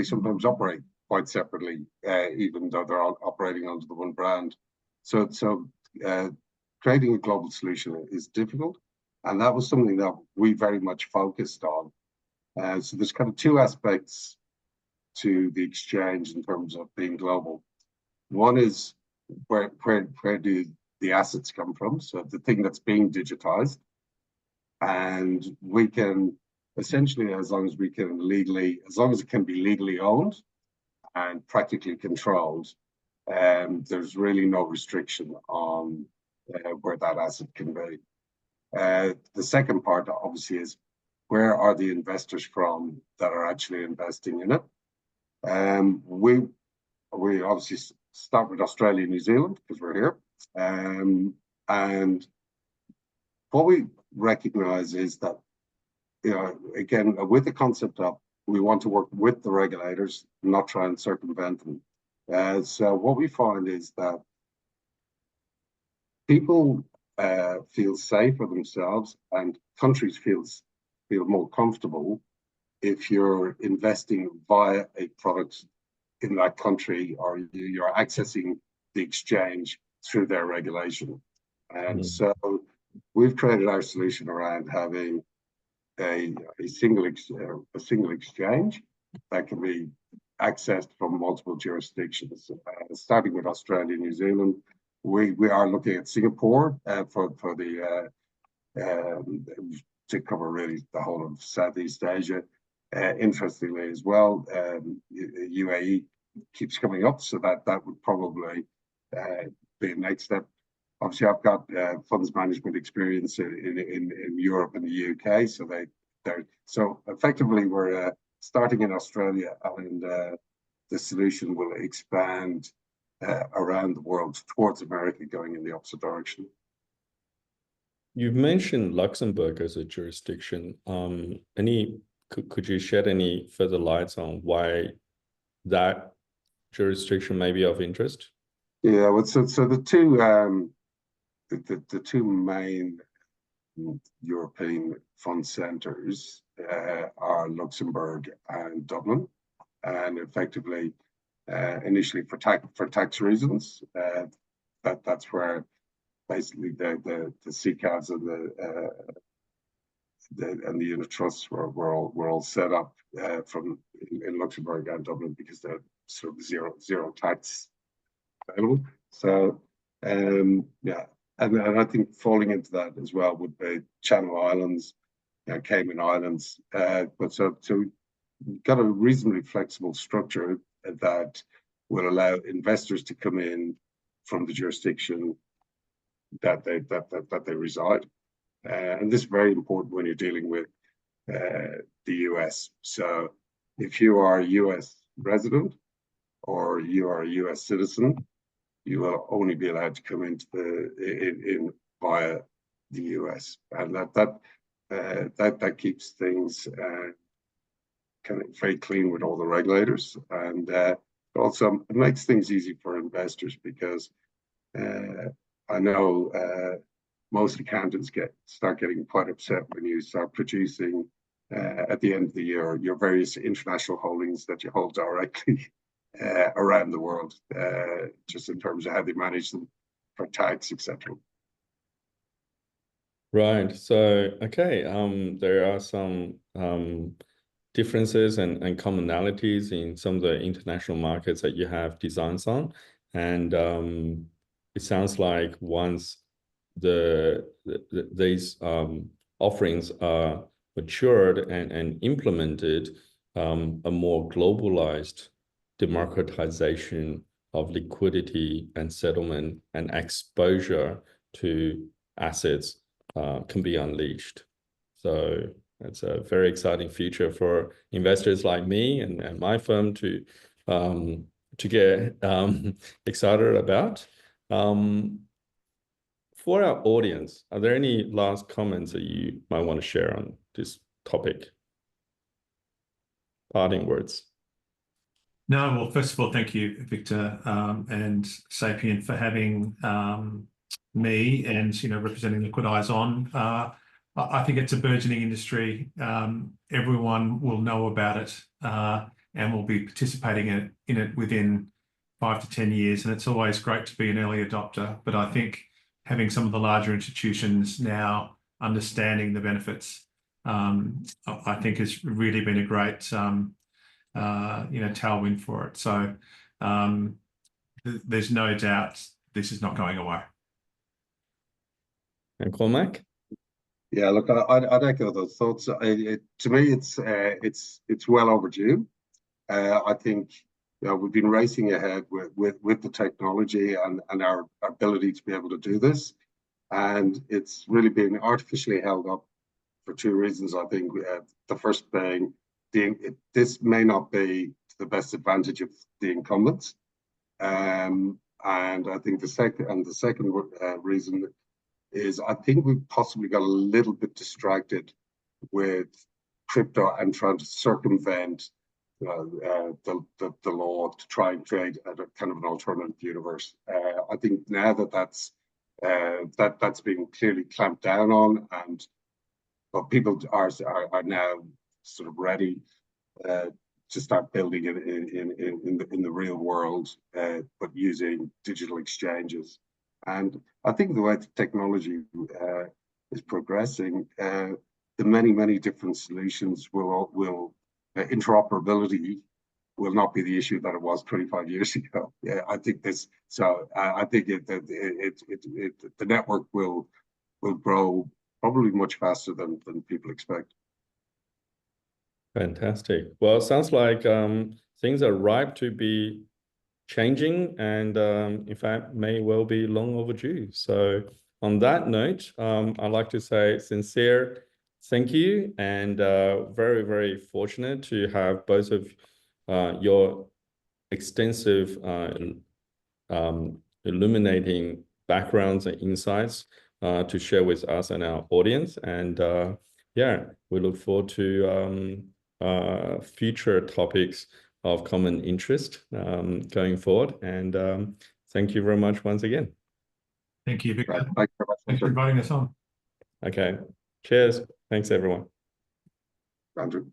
sometimes operate quite separately, even though they're all operating under the one brand. So creating a global solution is difficult, and that was something that we very much focused on. So there's kind of two aspects to the exchange in terms of being global. One is where do the assets come from? So the thing that's being digitized. And we can essentially, as long as it can be legally owned and practically controlled, there's really no restriction on where that asset can be. The second part, obviously, is where are the investors from that are actually investing in it. We obviously start with Australia and New Zealand because we're here. And what we recognize is that, again, with the concept of we want to work with the regulators, not try and circumvent them. So what we find is that people feel safe for themselves and countries feel more comfortable if you're investing via a product in that country, or you're accessing the exchange through their regulation. And so we've created our solution around having a single exchange that can be accessed from multiple jurisdictions, starting with Australia and New Zealand. We are looking at Singapore for the to cover really the whole of Southeast Asia. Interestingly as well, UAE keeps coming up, so that would probably be the next step. Obviously, I've got funds management experience in Europe and the UK, so effectively we're starting in Australia, and the solution will expand around the world towards America, going in the opposite direction. You've mentioned Luxembourg as a jurisdiction. Could you shed any further lights on why that jurisdiction may be of interest? Yeah, well, so the two main European fund centres are Luxembourg and Dublin, and effectively, initially for tax reasons, that's where basically the CCAVs and the unit trusts were all set up in Luxembourg and Dublin, because they're sort of zero tax available. So yeah, and I think falling into that as well would be Channel Islands, Cayman Islands, but so we've got a reasonably flexible structure that will allow investors to come in from the jurisdiction that they reside. And this is very important when you're dealing with the US. So if you are a US resident or you are a US citizen, you will only be allowed to come into in via the US, and that keeps things kind of very clean with all the regulators, and also it makes things easy for investors, because I know most accountants start getting quite upset when you start producing at the end of the year your various international holdings that you hold directly around the world, just in terms of how they manage them for tax, etc. Right. So, okay, there are some differences and commonalities in some of the international markets that you have designs on, and it sounds like once these offerings are matured and implemented, a more globalized democratization of liquidity and settlement and exposure to assets can be unleashed. So it's a very exciting future for investors like me and my firm to get excited about. For our audience, are there any last comments that you might want to share on this topic? Parting words. No, well, first of all, thank you, Victor, and Sapient for having me and representing Liquid Eyes on. I think it's a burgeoning industry. Everyone will know about it and will be participating in it within 5 to 10 years. And it's always great to be an early adopter. But I think having some of the larger institutions now understanding the benefits, I think has really been a great tailwind for it. So there's no doubt this is not going away. And Cormac? Yeah, look, I'd echo those thoughts. To me, it's well overdue. I think we've been racing ahead with the technology and our ability to be able to do this, and it's really been artificially held up for two reasons. I think the first being this may not be to the best advantage of the incumbents, and I think the second reason is I think we possibly got a little bit distracted with crypto and trying to circumvent the law to try and create a kind of an alternative universe. I think now that's being clearly clamped down on, and but people are now sort of ready to start building it in the real world, but using digital exchanges. And I think the way the technology is progressing, the many different solutions will interoperability will not be the issue that it was 25 years ago. Yeah, I think this. So I think the network will grow probably much faster than people expect. Fantastic. Well, it sounds like things are ripe to be changing, and in fact may well be long overdue. So on that note, I'd like to say sincere thank you, and very fortunate to have both of your extensive illuminating backgrounds and insights to share with us and our audience. And yeah, we look forward to future topics of common interest going forward. And thank you very much once again. Thank you, Victor. Right. Thanks very much. Thanks for inviting us on. Okay. Cheers. Thanks, everyone. Andrew.